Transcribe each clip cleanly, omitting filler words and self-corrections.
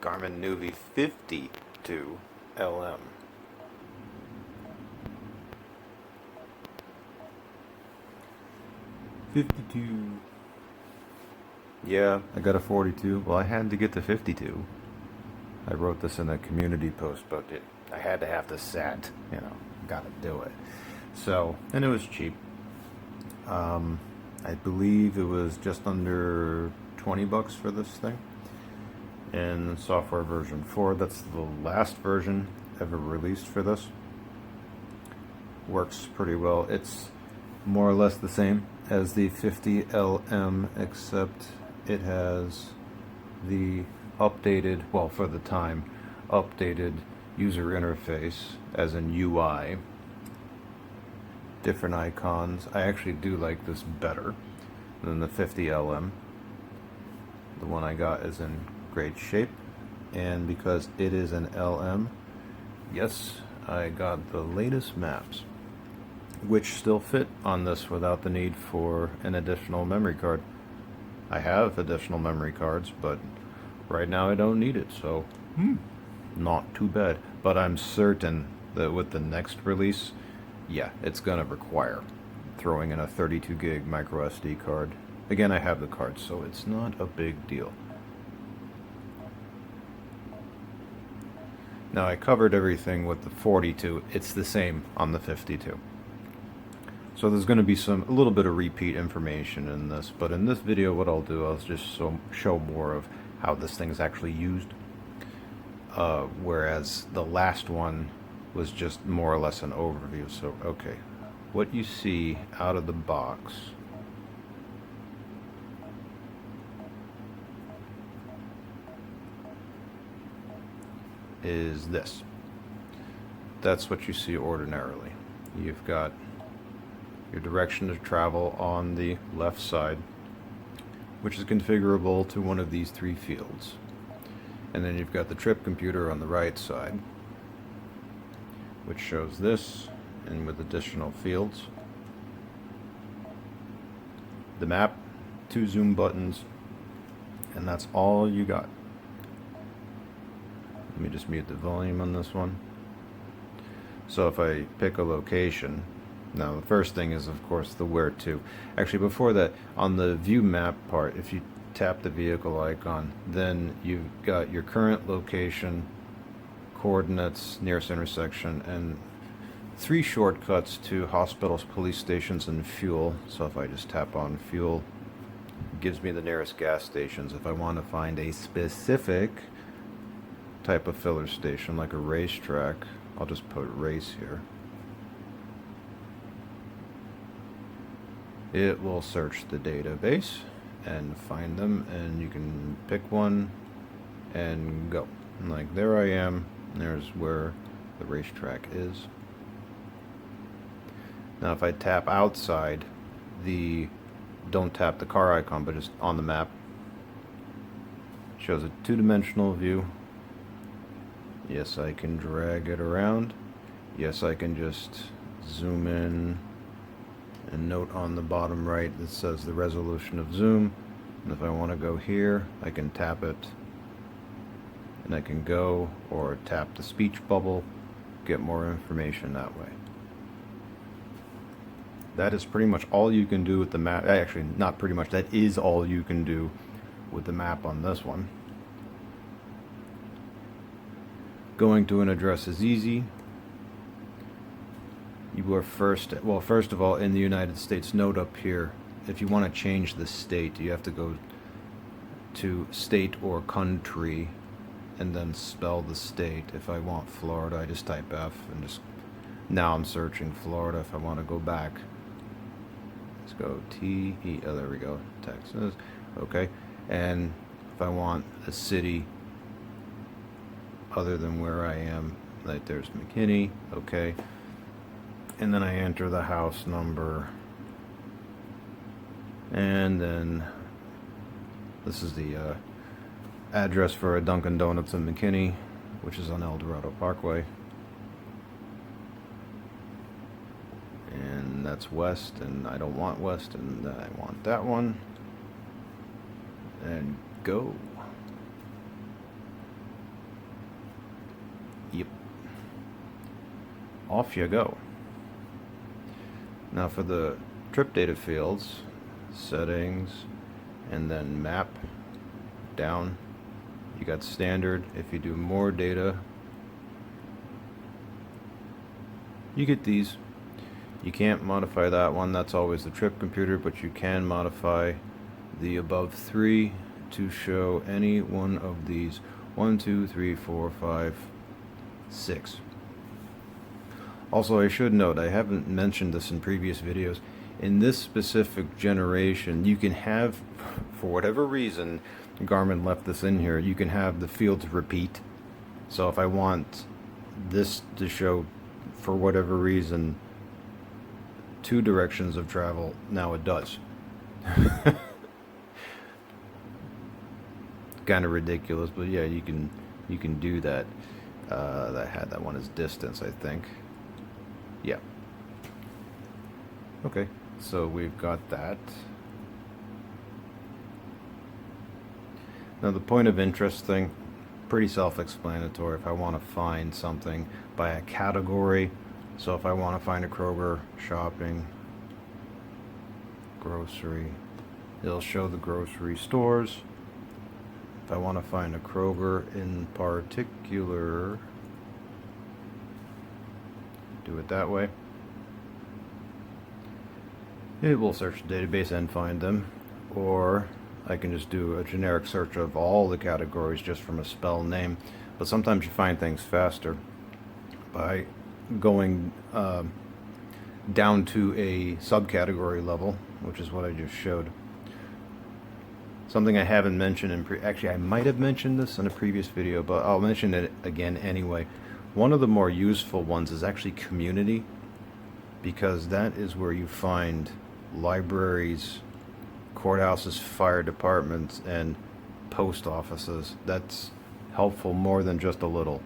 Garmin nuvi 52 LM. Yeah, I got a 42. Well, I had to get to 52. I wrote this in a community post, but I had to have the set. Gotta do it. So, and it was cheap. I believe it was just under 20 bucks for this thing. In software version 4, that's the last version ever released for this. Works pretty well. It's more or less the same as the 50LM, except it has the updated, well, for the time, updated user interface, as in UI. Different icons. I actually do like this better than the 50LM. The one I got is in great shape, and because it is an LM, yes, I got the latest maps, which still fit on this without the need for an additional memory card. I have additional memory cards, but right now I don't need it, so not too bad. But I'm certain that with the next release, yeah, it's gonna require throwing in a 32 gig micro SD card. Again, I have the card, so it's not a big deal. Now, I covered everything with the 42. It's the same on the 52. So there's going to be a little bit of repeat information in this, but in this video what I'll do, I'll just show more of how this thing is actually used, whereas the last one was just more or less an overview. So, okay, what you see out of the box is this. That's what you see ordinarily. You've got your direction of travel on the left side, which is configurable to one of these three fields. And then you've got the trip computer on the right side, which shows this, and with additional fields. The map, 2 zoom buttons, and that's all you got. Let me just mute the volume on this one. So if I pick a location, now the first thing is, of course, the where to. Actually, before that, on the view map part, if you tap the vehicle icon, then you've got your current location, coordinates, nearest intersection, and 3 shortcuts to hospitals, police stations, and fuel. So if I just tap on fuel, it gives me the nearest gas stations. If I want to find a specific type of filler station, like a racetrack, I'll just put race here. It will search the database and find them, and you can pick one and go. And like, there I am, there's where the racetrack is. Now if I tap outside, don't tap the car icon, but just on the map, it shows a 2-dimensional view. Yes, I can drag it around. Yes, I can just zoom in and note on the bottom right that says the resolution of zoom. And if I want to go here, I can tap it and I can go, or tap the speech bubble, get more information that way. That is pretty much all you can do with the map. Actually, not pretty much, that is all you can do with the map on this one. Going to an address is easy. You are first of all, in the United States, note up here, if you want to change the state, you have to go to state or country and then spell the state. If I want Florida, I just type F and just, now I'm searching Florida. If I want to go back, let's go T-E, oh, there we go, Texas, okay. And if I want a city other than where I am, like there's McKinney, okay. And then I enter the house number, and then this is the address for a Dunkin' Donuts in McKinney, which is on El Dorado Parkway, and that's west, and I don't want west, and I want that one, and go. Yep. Off you go. Now for the trip data fields, settings, and then map, down, you got standard. If you do more data, you get these. You can't modify that one, that's always the trip computer, but you can modify the above three to show any one of these. 1, 2, 3, 4, 5, 6. Also, I should note, I haven't mentioned this in previous videos, in this specific generation, you can have, for whatever reason, Garmin left this in here, you can have the fields repeat. So if I want this to show, for whatever reason, 2 directions of travel, now it does. Kind of ridiculous, but yeah, you can do that. That one is distance, I think. Yeah. Okay, so we've got that. Now the point of interest thing, pretty self-explanatory. If I want to find something by a category, so if I want to find a Kroger, shopping, grocery, it'll show the grocery stores. If I want to find a Kroger in particular, do it that way. It will search the database and find them, or I can just do a generic search of all the categories just from a spell name. But sometimes you find things faster by going down to a subcategory level, which is what I just showed. Something I haven't mentioned actually I might have mentioned this in a previous video, but I'll mention it again anyway. One of the more useful ones is actually community, because that is where you find libraries, courthouses, fire departments, and post offices. That's helpful more than just a little.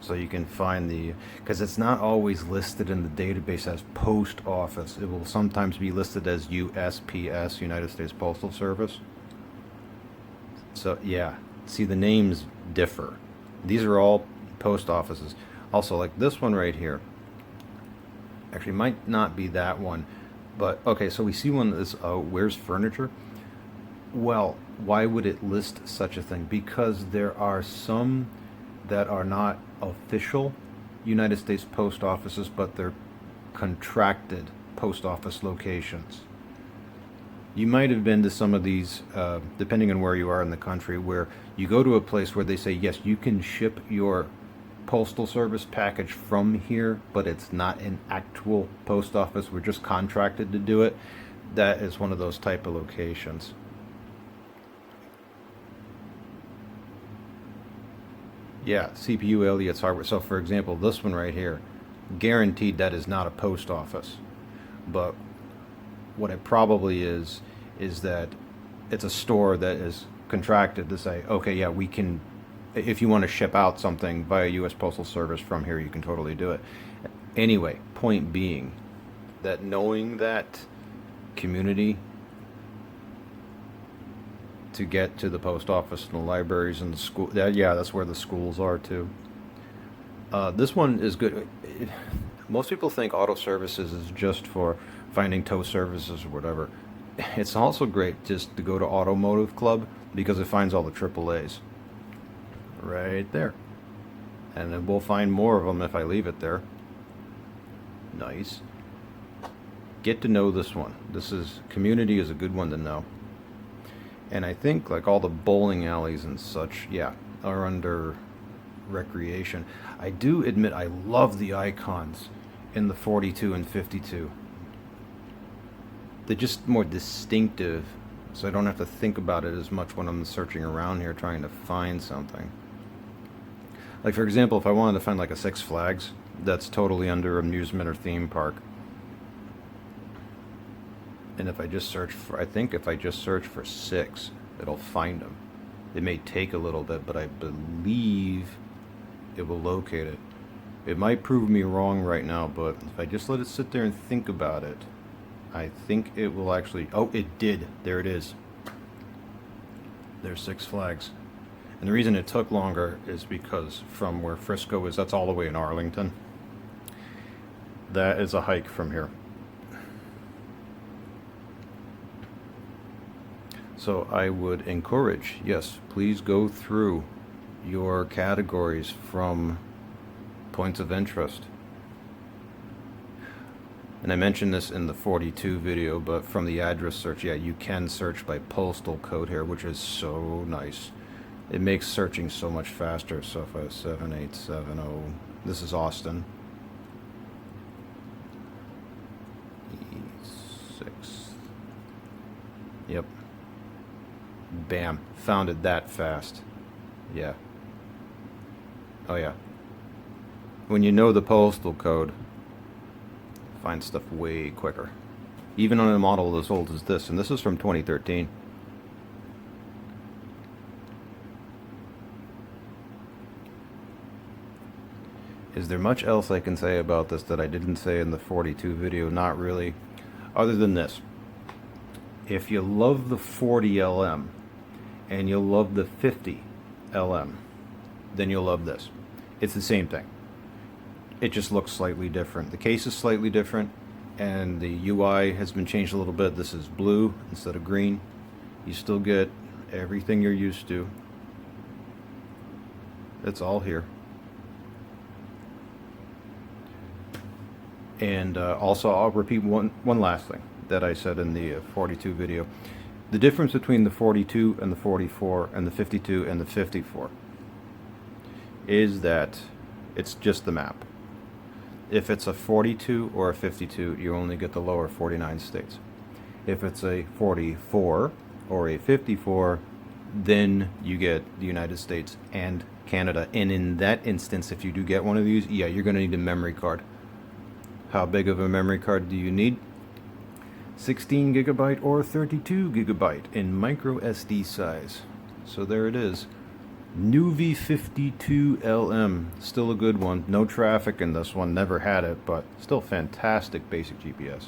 So you can find because it's not always listed in the database as post office. It will sometimes be listed as USPS, United States Postal Service. So yeah, see, the names differ. These are all post offices. Also, like this one right here, actually might not be that one, but okay, so we see one that is where's furniture. Well, why would it list such a thing? Because there are some that are not official United States post offices, but they're contracted post office locations. You might have been to some of these, depending on where you are in the country, where you go to a place where they say, yes, you can ship your postal service package from here, but it's not an actual post office. We're just contracted to do it. That is one of those type of locations. Yeah, CPU, Elliot's hardware. So for example, this one right here, guaranteed that is not a post office. But what it probably is that it's a store that is contracted to say, okay, yeah, we can, if you want to ship out something via U.S. Postal Service from here, you can totally do it. Anyway, point being that knowing that community to get to the post office and the libraries and the school, yeah, that's where the schools are too. This one is good. Most people think auto services is just for finding tow services or whatever. It's also great just to go to Automotive Club because it finds all the AAAs right there, and then we'll find more of them if I leave it there. Nice. Get to know this one. Community is a good one to know. And I think like all the bowling alleys and such, yeah, are under recreation. I do admit I love the icons in the 42 and 52. They're just more distinctive, so I don't have to think about it as much when I'm searching around here trying to find something. Like for example, if I wanted to find like a Six Flags that's totally under amusement or theme park, and if I just search for, I think if I just search for 6, it'll find them. It may take a little bit, but I believe it will locate it. It might prove me wrong right now, but if I just let it sit there and think about it, I think it will actually, oh, it did. There it is. There's Six Flags. And the reason it took longer is because from where Frisco is, that's all the way in Arlington. That is a hike from here. So I would encourage, yes, please go through your categories from points of interest. And I mentioned this in the 42 video, but from the address search, yeah, you can search by postal code here, which is so nice. It makes searching so much faster. So if I have 7870, this is Austin. E6. Yep. Bam. Found it that fast. Yeah. Oh yeah. When you know the postal code, find stuff way quicker. Even on a model as old as this, and this is from 2013. Is there much else I can say about this that I didn't say in the 42 video? Not really, other than this. If you love the 40 LM and you'll love the 50 LM, then you'll love this. It's the same thing. It just looks slightly different. The case is slightly different, and the UI has been changed a little bit. This is blue instead of green. You still get everything you're used to. It's all here. And also, I'll repeat one last thing that I said in the 42 video. The difference between the 42 and the 44 and the 52 and the 54 is that it's just the map. If it's a 42 or a 52, you only get the lower 49 states. If it's a 44 or a 54, then you get the United States and Canada. And in that instance, if you do get one of these, yeah, you're going to need a memory card. How big of a memory card do you need? 16 gigabyte or 32 gigabyte in micro SD size. So there it is. Nuvi 52 LM, still a good one. No traffic in this one, never had it, but still fantastic basic GPS.